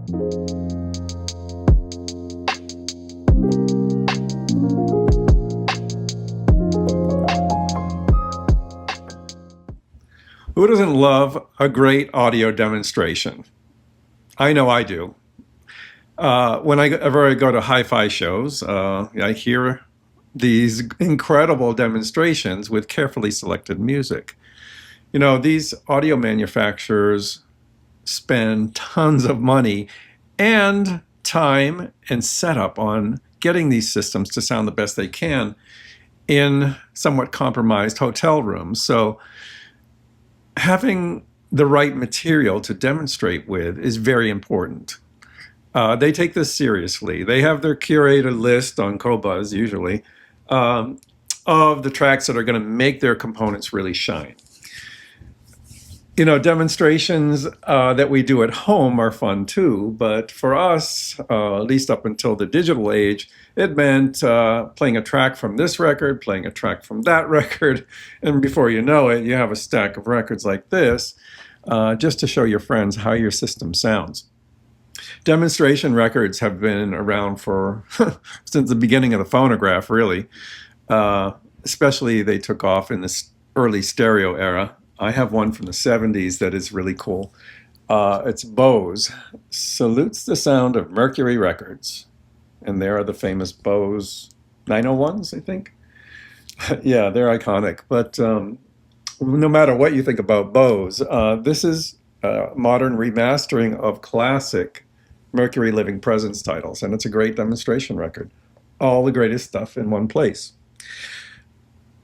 Who doesn't love a great audio demonstration? I know I do. Whenever I go to hi-fi shows, I hear these incredible demonstrations with carefully selected music. You know, these audio manufacturers spend tons of money and time and setup on getting these systems to sound the best they can in somewhat compromised hotel rooms. So having the right material to demonstrate with is very important. They take this seriously. They have their curated list on Qobuz, usually, of the tracks that are going to make their components really shine. You know, demonstrations that we do at home are fun too, but for us, at least up until the digital age, it meant playing a track from this record, playing a track from that record, and before you know it, you have a stack of records like this, just to show your friends how your system sounds. Demonstration records have been around for since the beginning of the phonograph, really. Especially they took off in this early stereo era. I have one from the 70s that is really cool. It's Bose. Salutes the sound of Mercury Records. And there are the famous Bose 901s, I think. Yeah, they're iconic. But no matter what you think about Bose, this is a modern remastering of classic Mercury Living Presence titles. And it's a great demonstration record. All the greatest stuff in one place.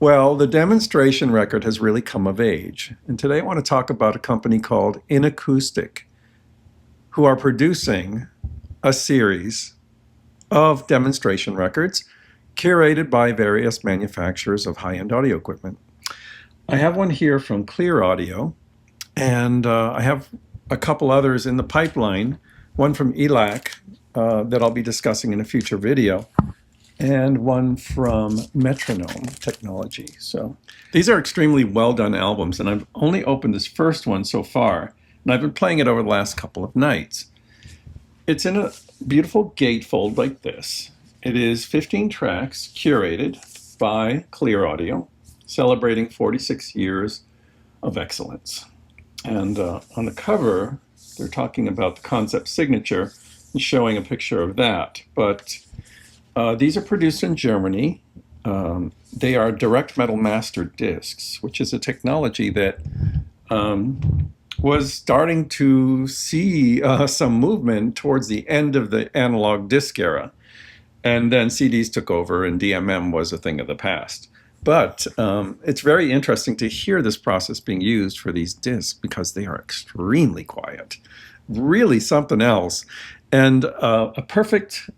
Well, the demonstration record has really come of age. And today I want to talk about a company called Inakustik, who are producing a series of demonstration records curated by various manufacturers of high-end audio equipment. I have one here from Clearaudio, and I have a couple others in the pipeline, one from ELAC that I'll be discussing in a future video, and one from Metronome Technology. So these are extremely well done albums, and I've only opened this first one so far, and I've been playing it over the last couple of nights. It's in a beautiful gatefold like this. It is 15 tracks curated by Clearaudio, celebrating 46 years of excellence. And on the cover, they're talking about the concept signature and showing a picture of that. But these are produced in Germany. They are direct metal master discs, which is a technology that was starting to see some movement towards the end of the analog disc era. And then CDs took over and DMM was a thing of the past. But it's very interesting to hear this process being used for these discs because they are extremely quiet. Really something else. And a perfect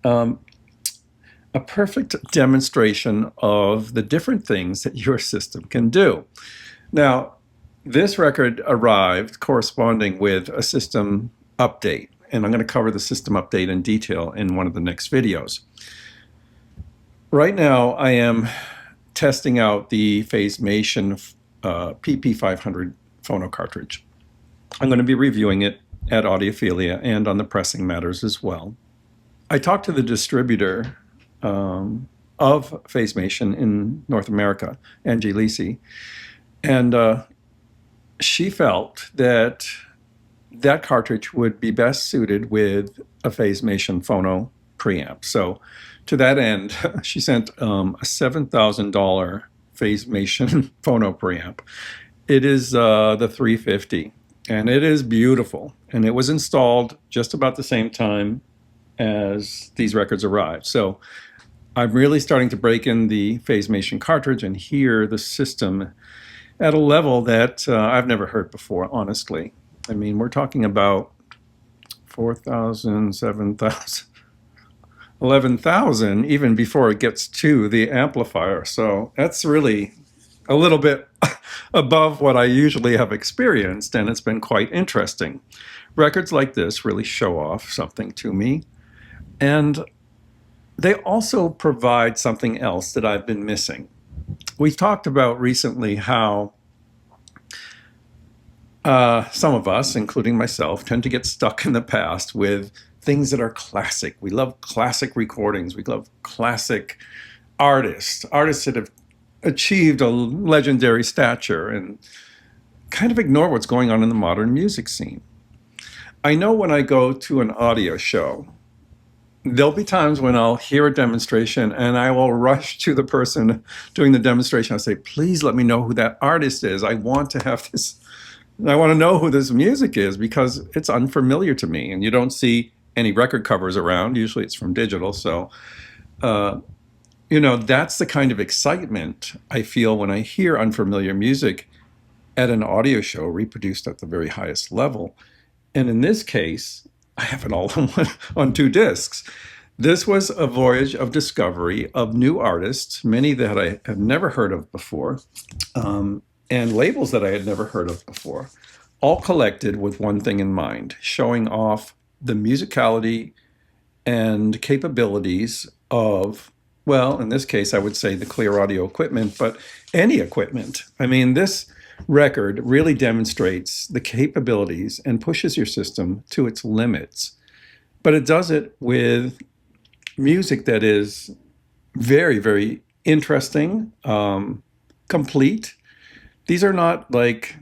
demonstration of the different things that your system can do. Now, this record arrived corresponding with a system update, and I'm going to cover the system update in detail in one of the next videos. Right now, I am testing out the Phasmation PP500 phono cartridge. I'm going to be reviewing it at Audiophilia and on the Pressing Matters as well. I talked to the distributor of Phasmation in North America, Angie Lisi, and she felt that that cartridge would be best suited with a Phasmation phono preamp. So to that end, she sent a $7,000 Phasmation phono preamp. It is the 350, and it is beautiful. And it was installed just about the same time as these records arrived. So I'm really starting to break in the Phasmation cartridge and hear the system at a level that I've never heard before, honestly. I mean, we're talking about 4,000, 7,000, 11,000, even before it gets to the amplifier. So that's really a little bit above what I usually have experienced, and it's been quite interesting. Records like this really show off something to me. And they also provide something else that I've been missing. We've talked about recently how some of us, including myself, tend to get stuck in the past with things that are classic. We love classic recordings. We love classic artists that have achieved a legendary stature, and kind of ignore what's going on in the modern music scene. I know when I go to an audio show, there'll be times when I'll hear a demonstration and I will rush to the person doing the demonstration. I'll say, please let me know who that artist is. I want to have this, I want to know who this music is, because it's unfamiliar to me, and you don't see any record covers around. Usually it's from digital. So, that's the kind of excitement I feel when I hear unfamiliar music at an audio show reproduced at the very highest level. And in this case, I have it all on 2 discs. This was a voyage of discovery of new artists, many that I had never heard of before, and labels that I had never heard of before, all collected with one thing in mind: showing off the musicality and capabilities of, well, in this case, I would say the Clearaudio equipment, but any equipment. I mean, this record really demonstrates the capabilities and pushes your system to its limits. But it does it with music that is very, very interesting, complete. These are not like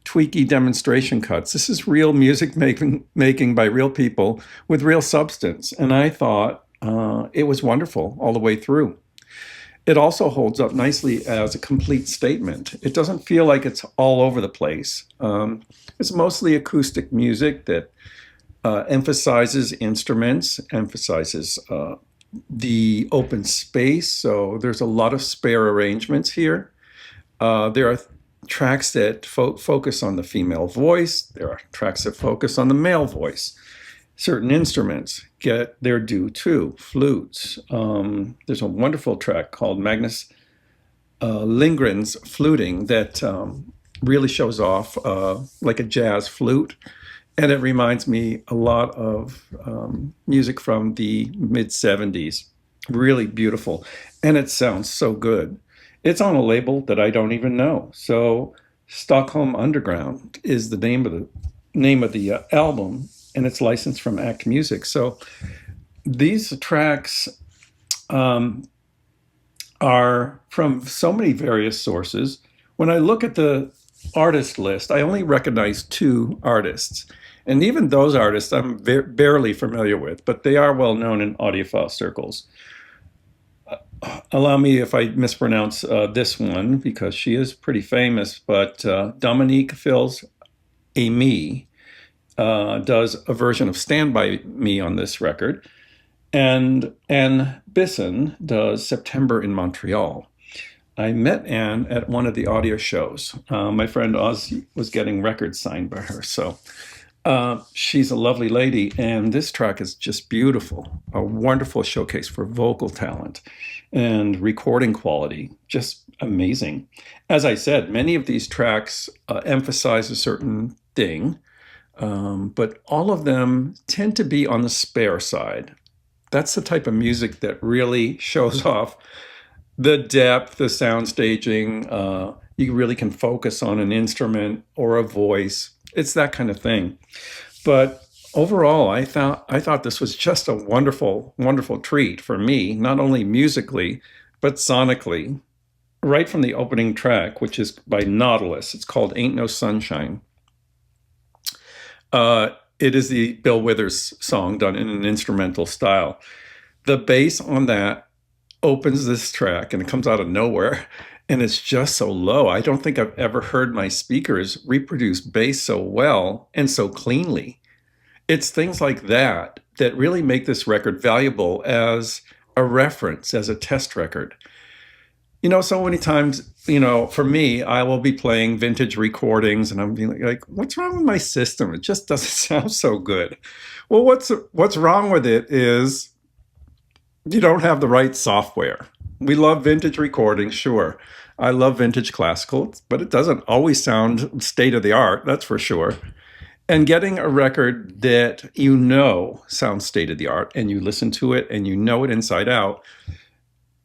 tweaky demonstration cuts. This is real music making by real people with real substance. And I thought it was wonderful all the way through. It also holds up nicely as a complete statement. It doesn't feel like it's all over the place. It's mostly acoustic music that emphasizes instruments, emphasizes the open space. So there's a lot of spare arrangements here. There are tracks that focus on the female voice. There are tracks that focus on the male voice. Certain instruments get their due too. Flutes. There's a wonderful track called Magnus Lindgren's Fluting that really shows off like a jazz flute. And it reminds me a lot of music from the mid-70s. Really beautiful. And it sounds so good. It's on a label that I don't even know. So Stockholm Underground is the name of the album, and it's licensed from Act Music. So these tracks are from so many various sources. When I look at the artist list, I only recognize 2 artists. And even those artists I'm barely familiar with, but they are well known in audiophile circles. Allow me if I mispronounce this one, because she is pretty famous, but Dominique Fils Aimé does a version of Stand By Me on this record. And Anne Bisson does September in Montreal. I met Anne at one of the audio shows. My friend Ozzy was getting records signed by her. So she's a lovely lady, and this track is just beautiful. A wonderful showcase for vocal talent and recording quality. Just amazing. As I said, many of these tracks emphasize a certain thing, but all of them tend to be on the spare side. That's the type of music that really shows off the depth, the sound staging. You really can focus on an instrument or a voice. It's that kind of thing. But overall, I thought this was just a wonderful, wonderful treat for me, not only musically, but sonically. Right from the opening track, which is by Nautilus. It's called Ain't No Sunshine. It is the Bill Withers song done in an instrumental style. The bass on that opens this track, and it comes out of nowhere, and it's just so low. I don't think I've ever heard my speakers reproduce bass so well and so cleanly. It's things like that that really make this record valuable as a reference, as a test record. So many times, for me, I will be playing vintage recordings and I'm being like, what's wrong with my system? It just doesn't sound so good. Well, what's wrong with it is you don't have the right software. We love vintage recordings, sure. I love vintage classical, but it doesn't always sound state of the art, that's for sure. And getting a record that sounds state of the art, and you listen to it and you know it inside out,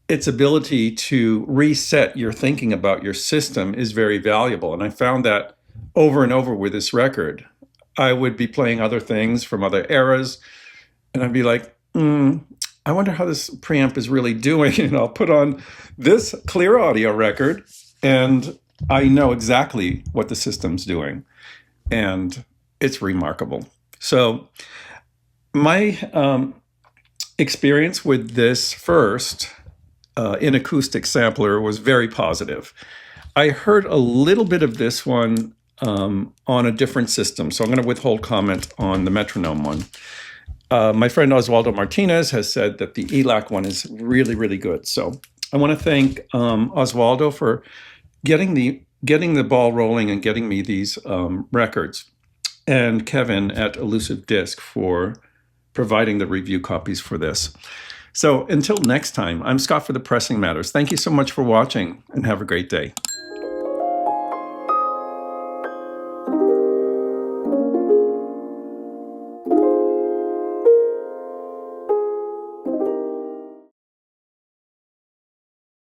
its ability to reset your thinking about your system is very valuable. And I found that over and over with this record. I would be playing other things from other eras, and I'd be like, I wonder how this preamp is really doing. And I'll put on this clear audio record, and I know exactly what the system's doing. And it's remarkable. So my experience with this first Inakustik sampler was very positive. I heard a little bit of this one on a different system, so I'm going to withhold comment on the metronome one. My friend Osvaldo Martinez has said that the ELAC one is really, really good. So I want to thank Osvaldo for getting the ball rolling and getting me these records, and Kevin at Elusive Disc for providing the review copies for this. So until next time, I'm Scott for the Pressing Matters. Thank you so much for watching, and have a great day.